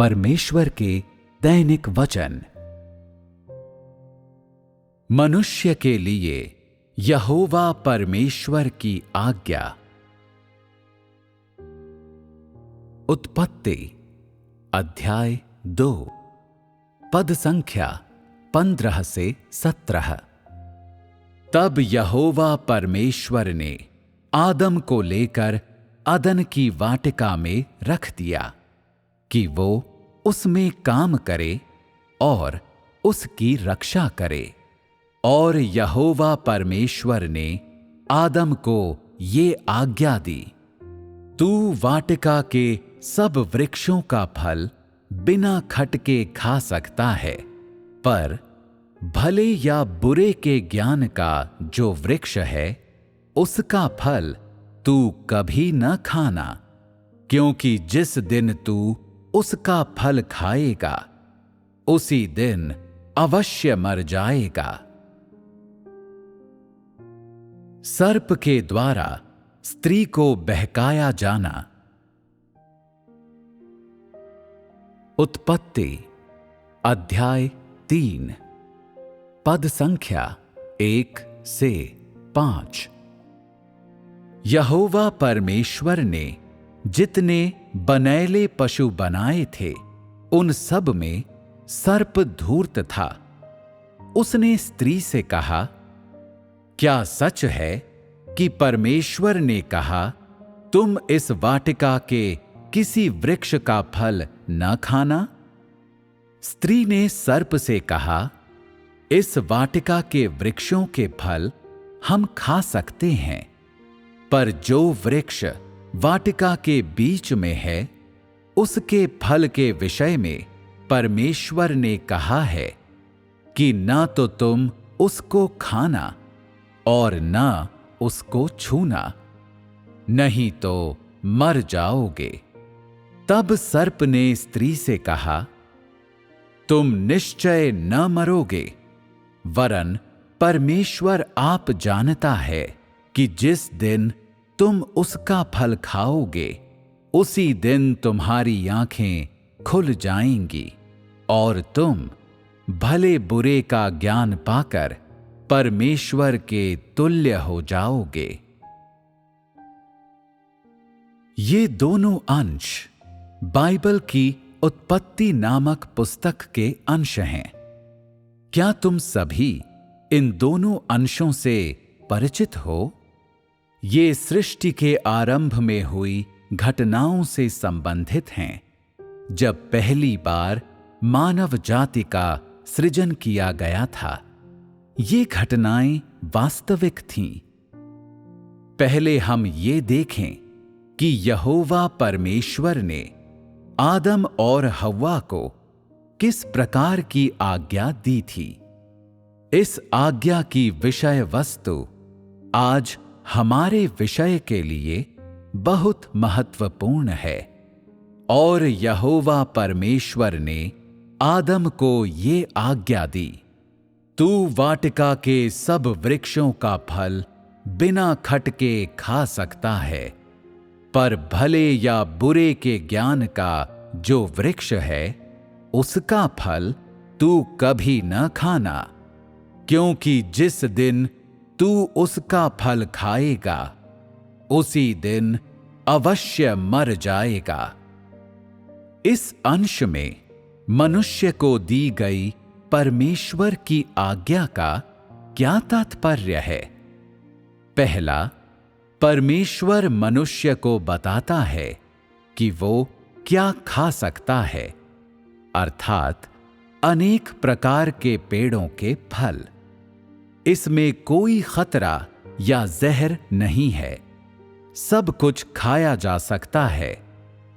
परमेश्वर के दैनिक वचन। मनुष्य के लिए यहोवा परमेश्वर की आज्ञा। उत्पत्ति अध्याय 2 पद संख्या 15 से 17। तब यहोवा परमेश्वर ने आदम को लेकर अदन की वाटिका में रख दिया कि वो उसमें काम करे और उसकी रक्षा करे। और यहोवा परमेश्वर ने आदम को ये आज्ञा दी, तू वाटिका के सब वृक्षों का फल बिना खटके खा सकता है, पर भले या बुरे के ज्ञान का जो वृक्ष है उसका फल तू कभी न खाना, क्योंकि जिस दिन तू उसका फल खाएगा उसी दिन अवश्य मर जाएगा। सर्प के द्वारा स्त्री को बहकाया जाना। उत्पत्ति अध्याय 3 पद संख्या 1 से 5। यहोवा परमेश्वर ने जितने बनैले पशु बनाए थे उन सब में सर्प धूर्त था। उसने स्त्री से कहा, क्या सच है कि परमेश्वर ने कहा, तुम इस वाटिका के किसी वृक्ष का फल न खाना? स्त्री ने सर्प से कहा, इस वाटिका के वृक्षों के फल हम खा सकते हैं, पर जो वृक्ष वाटिका के बीच में है उसके फल के विषय में परमेश्वर ने कहा है कि न तो तुम उसको खाना और न उसको छूना, नहीं तो मर जाओगे। तब सर्प ने स्त्री से कहा, तुम निश्चय न मरोगे, वरन परमेश्वर आप जानता है कि जिस दिन तुम उसका फल खाओगे उसी दिन तुम्हारी आंखें खुल जाएंगी और तुम भले बुरे का ज्ञान पाकर परमेश्वर के तुल्य हो जाओगे। ये दोनों अंश बाइबल की उत्पत्ति नामक पुस्तक के अंश हैं। क्या तुम सभी इन दोनों अंशों से परिचित हो? ये सृष्टि के आरंभ में हुई घटनाओं से संबंधित हैं, जब पहली बार मानव जाति का सृजन किया गया था। ये घटनाएं वास्तविक थीं। पहले हम ये देखें कि यहोवा परमेश्वर ने आदम और हव्वा को किस प्रकार की आज्ञा दी थी। इस आज्ञा की विषय वस्तु आज हमारे विषय के लिए बहुत महत्वपूर्ण है। और यहोवा परमेश्वर ने आदम को ये आज्ञा दी, तू वाटिका के सब वृक्षों का फल बिना खटके खा सकता है, पर भले या बुरे के ज्ञान का जो वृक्ष है उसका फल तू कभी न खाना, क्योंकि जिस दिन तू उसका फल खाएगा उसी दिन अवश्य मर जाएगा। इस अंश में मनुष्य को दी गई परमेश्वर की आज्ञा का क्या तात्पर्य है? पहला, परमेश्वर मनुष्य को बताता है कि वो क्या खा सकता है, अर्थात अनेक प्रकार के पेड़ों के फल। इसमें कोई खतरा या जहर नहीं है, सब कुछ खाया जा सकता है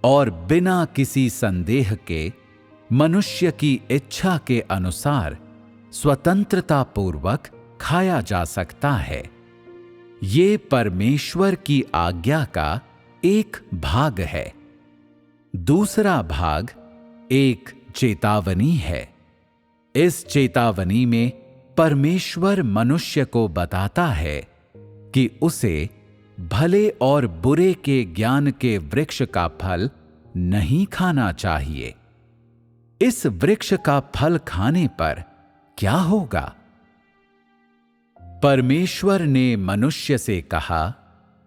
और बिना किसी संदेह के मनुष्य की इच्छा के अनुसार स्वतंत्रता पूर्वक खाया जा सकता है। ये परमेश्वर की आज्ञा का एक भाग है। दूसरा भाग एक चेतावनी है। इस चेतावनी में परमेश्वर मनुष्य को बताता है कि उसे भले और बुरे के ज्ञान के वृक्ष का फल नहीं खाना चाहिए, इस वृक्ष का फल खाने पर क्या होगा? परमेश्वर ने मनुष्य से कहा,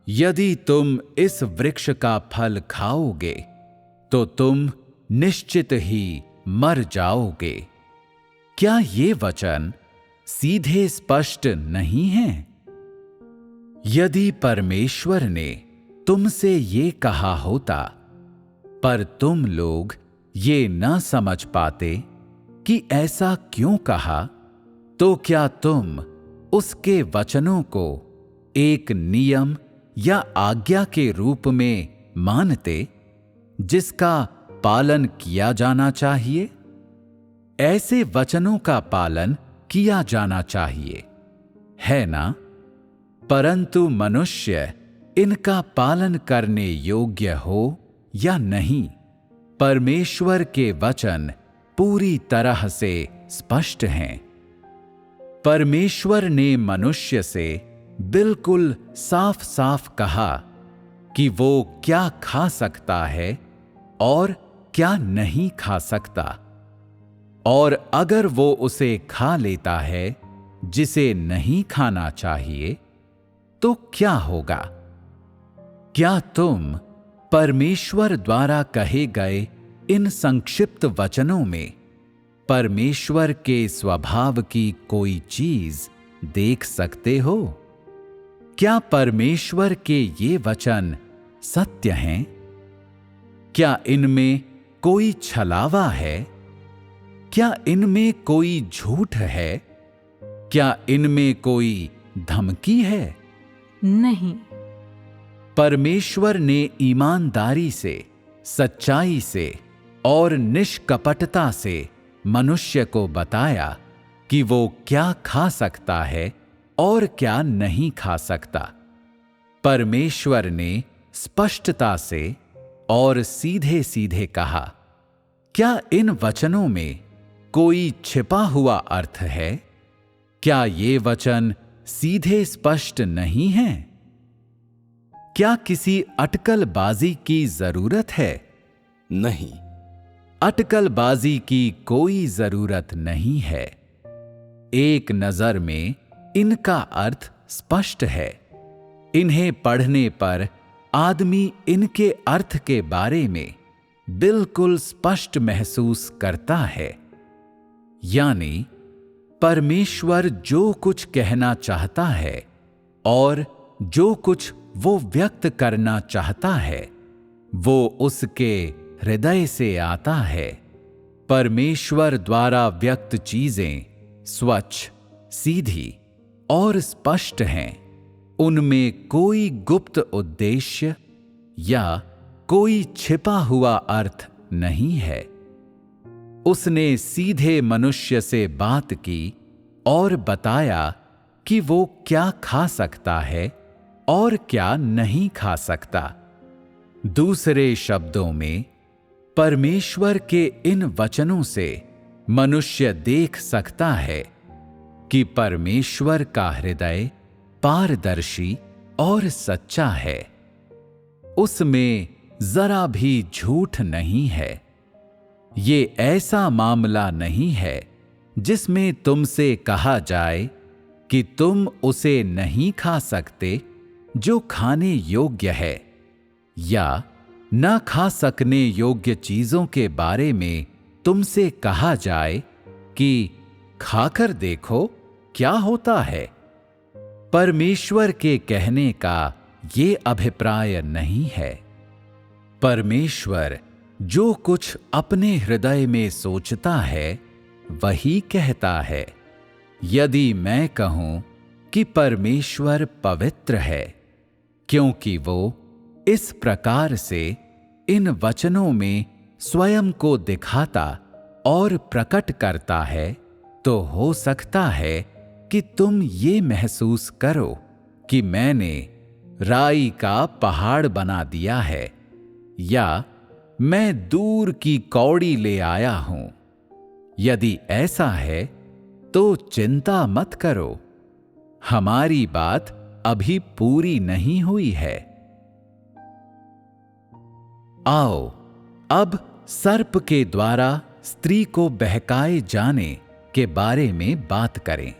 यदि तुम इस वृक्ष का फल खाओगे तो तुम निश्चित ही मर जाओगे। क्या ये वचन सीधे स्पष्ट नहीं हैं? यदि परमेश्वर ने तुमसे ये कहा होता, पर तुम लोग ये न समझ पाते कि ऐसा क्यों कहा, तो क्या तुम उसके वचनों को एक नियम या आज्ञा के रूप में मानते, जिसका पालन किया जाना चाहिए? ऐसे वचनों का पालन किया जाना चाहिए, है ना? परंतु मनुष्य इनका पालन करने योग्य हो या नहीं, परमेश्वर के वचन पूरी तरह से स्पष्ट हैं। परमेश्वर ने मनुष्य से बिल्कुल साफ साफ कहा कि वो क्या खा सकता है और क्या नहीं खा सकता, और अगर वो उसे खा लेता है जिसे नहीं खाना चाहिए, तो क्या होगा? क्या तुम परमेश्वर द्वारा कहे गए इन संक्षिप्त वचनों में परमेश्वर के स्वभाव की कोई चीज देख सकते हो? क्या परमेश्वर के ये वचन सत्य हैं? क्या इनमें कोई छलावा है? क्या इनमें कोई झूठ है? क्या इनमें कोई धमकी है? नहीं। परमेश्वर ने ईमानदारी से, सच्चाई से और निष्कपटता से मनुष्य को बताया कि वो क्या खा सकता है और क्या नहीं खा सकता। परमेश्वर ने स्पष्टता से और सीधे सीधे कहा, क्या इन वचनों में कोई छिपा हुआ अर्थ है? क्या ये वचन सीधे स्पष्ट नहीं हैं? क्या किसी अटकलबाजी की जरूरत है? नहीं, अटकलबाजी की कोई जरूरत नहीं है। एक नजर में इनका अर्थ स्पष्ट है। इन्हें पढ़ने पर आदमी इनके अर्थ के बारे में बिल्कुल स्पष्ट महसूस करता है। यानी परमेश्वर जो कुछ कहना चाहता है और जो कुछ वो व्यक्त करना चाहता है, वो उसके हृदय से आता है। परमेश्वर द्वारा व्यक्त चीजें स्वच्छ, सीधी और स्पष्ट हैं। उनमें कोई गुप्त उद्देश्य या कोई छिपा हुआ अर्थ नहीं है। उसने सीधे मनुष्य से बात की और बताया कि वो क्या खा सकता है और क्या नहीं खा सकता। दूसरे शब्दों में, परमेश्वर के इन वचनों से मनुष्य देख सकता है कि परमेश्वर का हृदय पारदर्शी और सच्चा है। उसमें जरा भी झूठ नहीं है। ये ऐसा मामला नहीं है जिसमें तुमसे कहा जाए कि तुम उसे नहीं खा सकते जो खाने योग्य है, या न खा सकने योग्य चीजों के बारे में तुमसे कहा जाए कि खाकर देखो क्या होता है। परमेश्वर के कहने का ये अभिप्राय नहीं है। परमेश्वर जो कुछ अपने हृदय में सोचता है वही कहता है। यदि मैं कहूं कि परमेश्वर पवित्र है, क्योंकि वो इस प्रकार से इन वचनों में स्वयं को दिखाता और प्रकट करता है, तो हो सकता है कि तुम ये महसूस करो कि मैंने राई का पहाड़ बना दिया है, या मैं दूर की कौड़ी ले आया हूं। यदि ऐसा है तो चिंता मत करो, हमारी बात अभी पूरी नहीं हुई है। आओ अब सर्प के द्वारा स्त्री को बहकाए जाने के बारे में बात करें।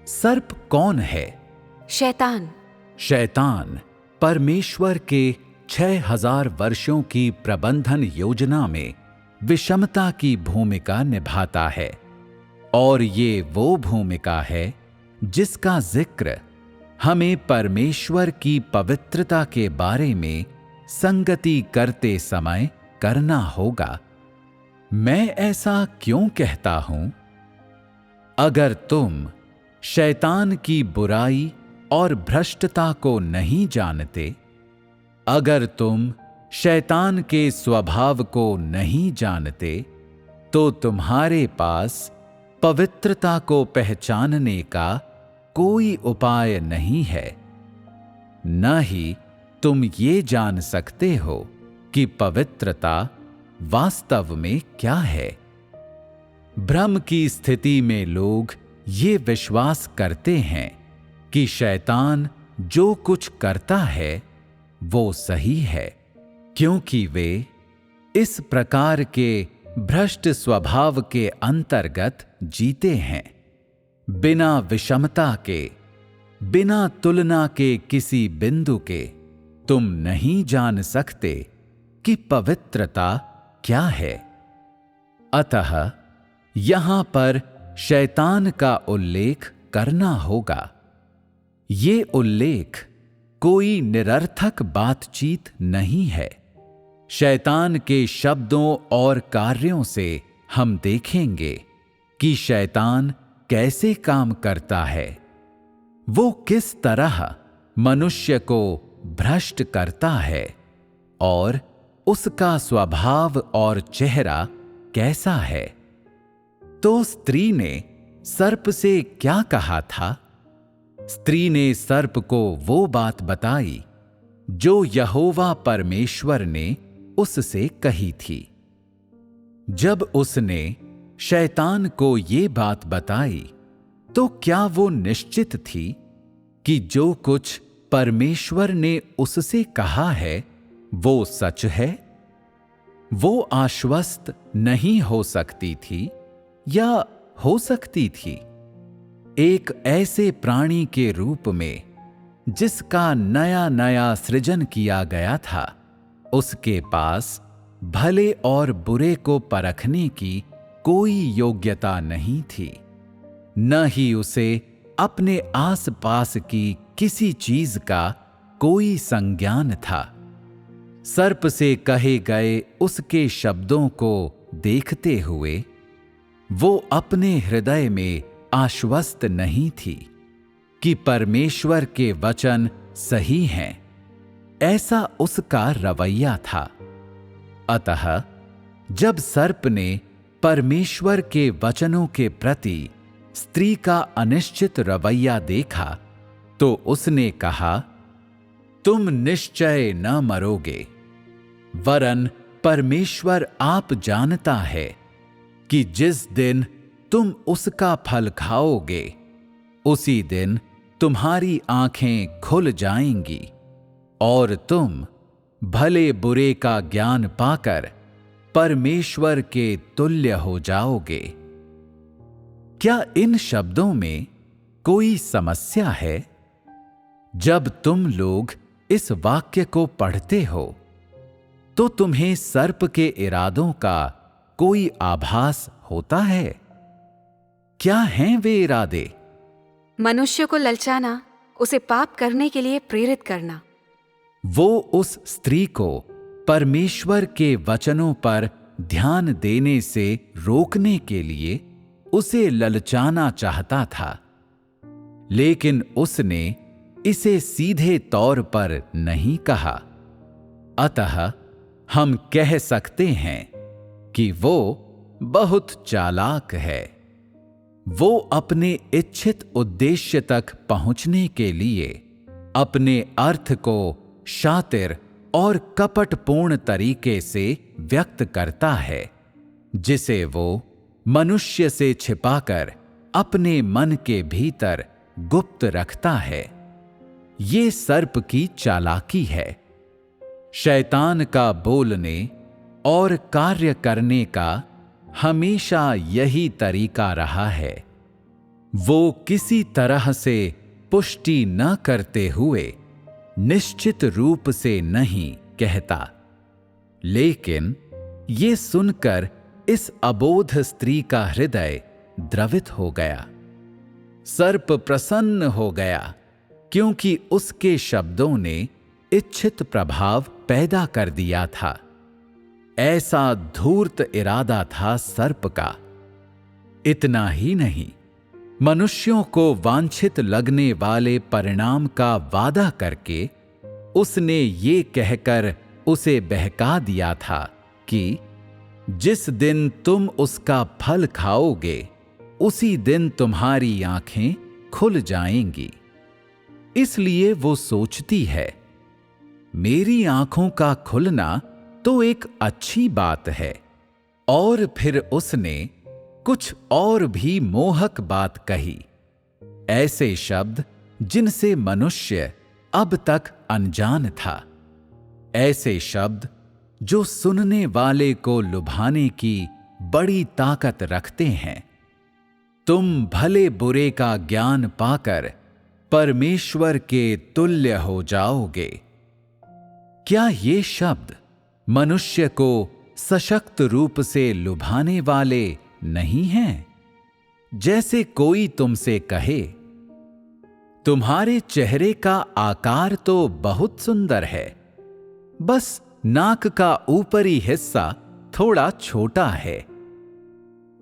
सर्प कौन है? शैतान। शैतान परमेश्वर के 6000 वर्षों की प्रबंधन योजना में विषमता की भूमिका निभाता है, और ये वो भूमिका है जिसका जिक्र हमें परमेश्वर की पवित्रता के बारे में संगति करते समय करना होगा। मैं ऐसा क्यों कहता हूं? अगर तुम शैतान की बुराई और भ्रष्टता को नहीं जानते, अगर तुम शैतान के स्वभाव को नहीं जानते, तो तुम्हारे पास पवित्रता को पहचानने का कोई उपाय नहीं है। न ही तुम ये जान सकते हो कि पवित्रता वास्तव में क्या है। भ्रम की स्थिति में लोग ये विश्वास करते हैं कि शैतान जो कुछ करता है वो सही है, क्योंकि वे इस प्रकार के भ्रष्ट स्वभाव के अंतर्गत जीते हैं। बिना विषमता के, बिना तुलना के किसी बिंदु के तुम नहीं जान सकते कि पवित्रता क्या है। अतः यहां पर शैतान का उल्लेख करना होगा। ये उल्लेख कोई निरर्थक बातचीत नहीं है। शैतान के शब्दों और कार्यों से हम देखेंगे कि शैतान कैसे काम करता है, वो किस तरह मनुष्य को भ्रष्ट करता है, और उसका स्वभाव और चेहरा कैसा है। तो स्त्री ने सर्प से क्या कहा था? स्त्री ने सर्प को वो बात बताई जो यहोवा परमेश्वर ने उससे कही थी। जब उसने शैतान को ये बात बताई, तो क्या वो निश्चित थी कि जो कुछ परमेश्वर ने उससे कहा है वो सच है? वो आश्वस्त नहीं हो सकती थी या हो सकती थी? एक ऐसे प्राणी के रूप में जिसका नया नया सृजन किया गया था, उसके पास भले और बुरे को परखने की कोई योग्यता नहीं थी, न ही उसे अपने आसपास की किसी चीज का कोई संज्ञान था। सर्प से कहे गए उसके शब्दों को देखते हुए वो अपने हृदय में आश्वस्त नहीं थी कि परमेश्वर के वचन सही हैं। ऐसा उसका रवैया था। अतः जब सर्प ने परमेश्वर के वचनों के प्रति स्त्री का अनिश्चित रवैया देखा, तो उसने कहा, तुम निश्चय न मरोगे, वरन परमेश्वर आप जानता है कि जिस दिन तुम उसका फल खाओगे, उसी दिन तुम्हारी आंखें खुल जाएंगी और तुम भले बुरे का ज्ञान पाकर परमेश्वर के तुल्य हो जाओगे। क्या इन शब्दों में कोई समस्या है? जब तुम लोग इस वाक्य को पढ़ते हो, तो तुम्हें सर्प के इरादों का कोई आभास होता है? क्या हैं वे इरादे? मनुष्य को ललचाना, उसे पाप करने के लिए प्रेरित करना। वो उस स्त्री को परमेश्वर के वचनों पर ध्यान देने से रोकने के लिए उसे ललचाना चाहता था, लेकिन उसने इसे सीधे तौर पर नहीं कहा। अतः हम कह सकते हैं कि वो बहुत चालाक है। वो अपने इच्छित उद्देश्य तक पहुंचने के लिए अपने अर्थ को शातिर और कपटपूर्ण तरीके से व्यक्त करता है, जिसे वो मनुष्य से छिपाकर अपने मन के भीतर गुप्त रखता है। ये सर्प की चालाकी है। शैतान का बोलने और कार्य करने का हमेशा यही तरीका रहा है। वो किसी तरह से पुष्टि न करते हुए निश्चित रूप से नहीं कहता, लेकिन ये सुनकर इस अबोध स्त्री का हृदय द्रवित हो गया। सर्प प्रसन्न हो गया, क्योंकि उसके शब्दों ने इच्छित प्रभाव पैदा कर दिया था। ऐसा धूर्त इरादा था सर्प का। इतना ही नहीं, मनुष्यों को वांछित लगने वाले परिणाम का वादा करके उसने ये कहकर उसे बहका दिया था कि जिस दिन तुम उसका फल खाओगे उसी दिन तुम्हारी आंखें खुल जाएंगी। इसलिए वो सोचती है, मेरी आंखों का खुलना तो एक अच्छी बात है। और फिर उसने कुछ और भी मोहक बात कही, ऐसे शब्द जिनसे मनुष्य अब तक अनजान था, ऐसे शब्द जो सुनने वाले को लुभाने की बड़ी ताकत रखते हैं। तुम भले बुरे का ज्ञान पाकर परमेश्वर के तुल्य हो जाओगे। क्या ये शब्द मनुष्य को सशक्त रूप से लुभाने वाले नहीं हैं? जैसे कोई तुमसे कहे, तुम्हारे चेहरे का आकार तो बहुत सुंदर है, बस नाक का ऊपरी हिस्सा थोड़ा छोटा है।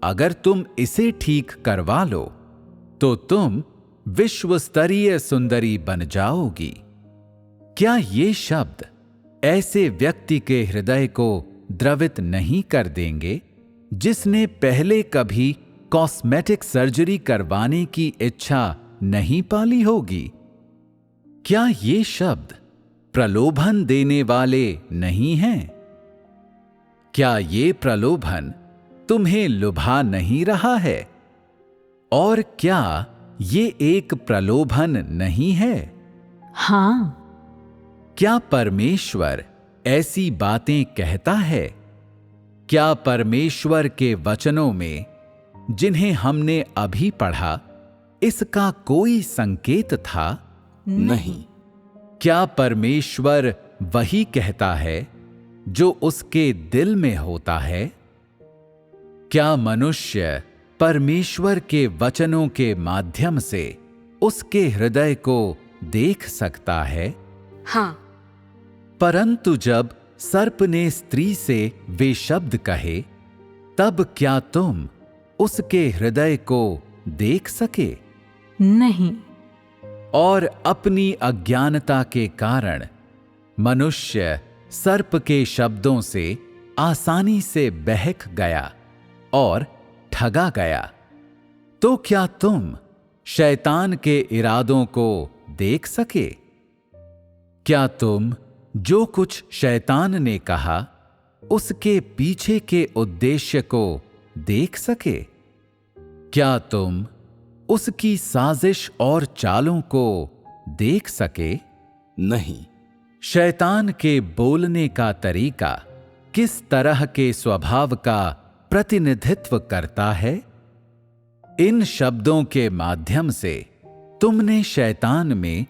अगर तुम इसे ठीक करवा लो तो तुम विश्व स्तरीय सुंदरी बन जाओगी। क्या ये शब्द ऐसे व्यक्ति के हृदय को द्रवित नहीं कर देंगे जिसने पहले कभी कॉस्मेटिक सर्जरी करवाने की इच्छा नहीं पाली होगी? क्या ये शब्द प्रलोभन देने वाले नहीं हैं? क्या ये प्रलोभन तुम्हें लुभा नहीं रहा है? और क्या ये एक प्रलोभन नहीं है? हाँ। क्या परमेश्वर ऐसी बातें कहता है? क्या परमेश्वर के वचनों में, जिन्हें हमने अभी पढ़ा, इसका कोई संकेत था? नहीं। क्या परमेश्वर वही कहता है जो उसके दिल में होता है? क्या मनुष्य परमेश्वर के वचनों के माध्यम से उसके हृदय को देख सकता है? हाँ। परंतु जब सर्प ने स्त्री से वे शब्द कहे, तब क्या तुम उसके हृदय को देख सके? नहीं। और अपनी अज्ञानता के कारण मनुष्य सर्प के शब्दों से आसानी से बहक गया और ठगा गया। तो क्या तुम शैतान के इरादों को देख सके? क्या तुम जो कुछ शैतान ने कहा उसके पीछे के उद्देश्य को देख सके? क्या तुम उसकी साजिश और चालों को देख सके? नहीं। शैतान के बोलने का तरीका किस तरह के स्वभाव का प्रतिनिधित्व करता है? इन शब्दों के माध्यम से तुमने शैतान में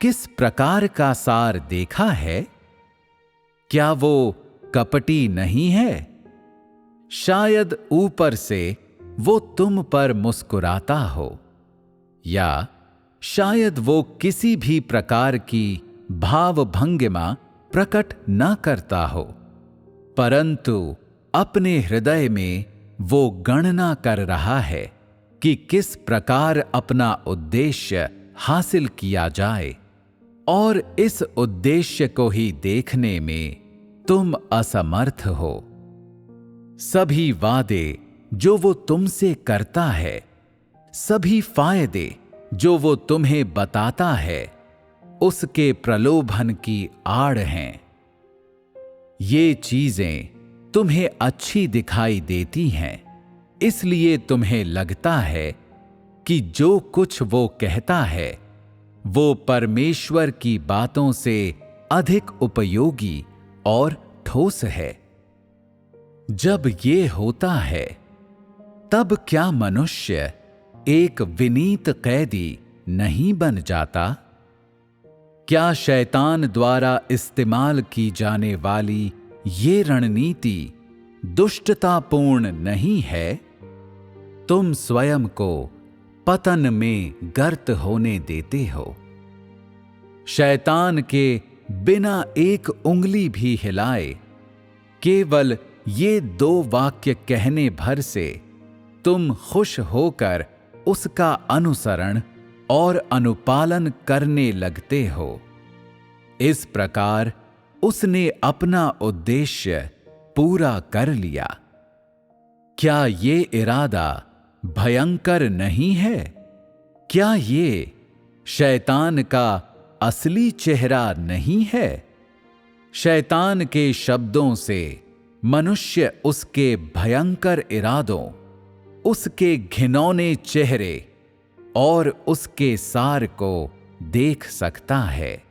किस प्रकार का सार देखा है? क्या वो कपटी नहीं है? शायद ऊपर से वो तुम पर मुस्कुराता हो, या शायद वो किसी भी प्रकार की भाव भंगिमा प्रकट न करता हो, परंतु अपने हृदय में वो गणना कर रहा है कि किस प्रकार अपना उद्देश्य हासिल किया जाए, और इस उद्देश्य को ही देखने में तुम असमर्थ हो। सभी वादे जो वो तुमसे करता है, सभी फायदे जो वो तुम्हें बताता है, उसके प्रलोभन की आड़ हैं। ये चीजें तुम्हें अच्छी दिखाई देती हैं, इसलिए तुम्हें लगता है कि जो कुछ वो कहता है वो परमेश्वर की बातों से अधिक उपयोगी और ठोस है। जब ये होता है तब क्या मनुष्य एक विनीत कैदी नहीं बन जाता? क्या शैतान द्वारा इस्तेमाल की जाने वाली ये रणनीति दुष्टतापूर्ण नहीं है? तुम स्वयं को पतन में गर्त होने देते हो। शैतान के बिना एक उंगली भी हिलाए केवल ये 2 वाक्य कहने भर से तुम खुश होकर उसका अनुसरण और अनुपालन करने लगते हो। इस प्रकार उसने अपना उद्देश्य पूरा कर लिया। क्या ये इरादा भयंकर नहीं है? क्या ये शैतान का असली चेहरा नहीं है? शैतान के शब्दों से मनुष्य उसके भयंकर इरादों, उसके घिनौने चेहरे और उसके सार को देख सकता है।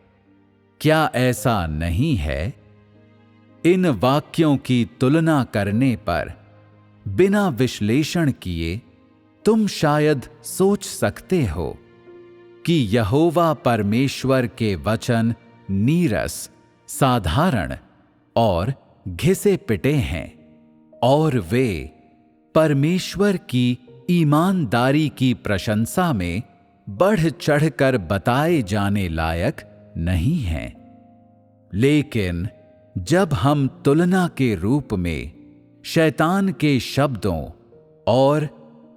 क्या ऐसा नहीं है? इन वाक्यों की तुलना करने पर बिना विश्लेषण किए तुम शायद सोच सकते हो कि यहोवा परमेश्वर के वचन नीरस, साधारण और घिसे पिटे हैं और वे परमेश्वर की ईमानदारी की प्रशंसा में बढ़ चढ़कर बताए जाने लायक नहीं हैं। लेकिन जब हम तुलना के रूप में शैतान के शब्दों और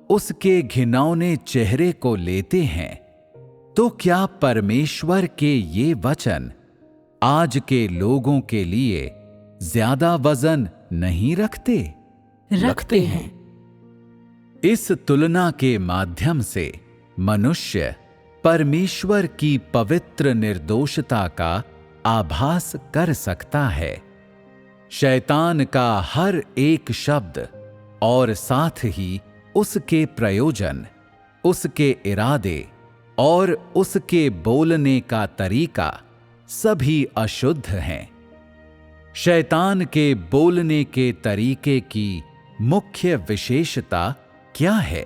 उसके घिनौने चेहरे को लेते हैं, तो क्या परमेश्वर के ये वचन आज के लोगों के लिए ज्यादा वजन नहीं रखते? रखते हैं। इस तुलना के माध्यम से मनुष्य परमेश्वर की पवित्र निर्दोषता का आभास कर सकता है। शैतान का हर एक शब्द और साथ ही उसके प्रयोजन, उसके इरादे और उसके बोलने का तरीका सभी अशुद्ध हैं। शैतान के बोलने के तरीके की मुख्य विशेषता क्या है?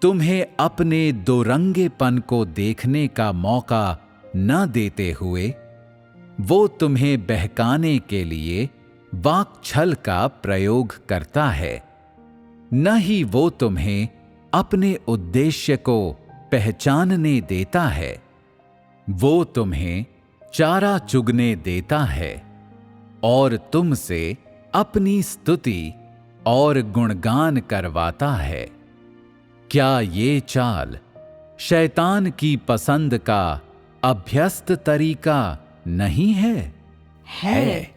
तुम्हें अपने दोरंगेपन को देखने का मौका न देते हुए वो तुम्हें बहकाने के लिए वाक्छल का प्रयोग करता है। न ही वो तुम्हें अपने उद्देश्य को पहचानने देता है। वो तुम्हें चारा चुगने देता है और तुमसे अपनी स्तुति और गुणगान करवाता है। क्या ये चाल शैतान की पसंद का अभ्यस्त तरीका नहीं है? है।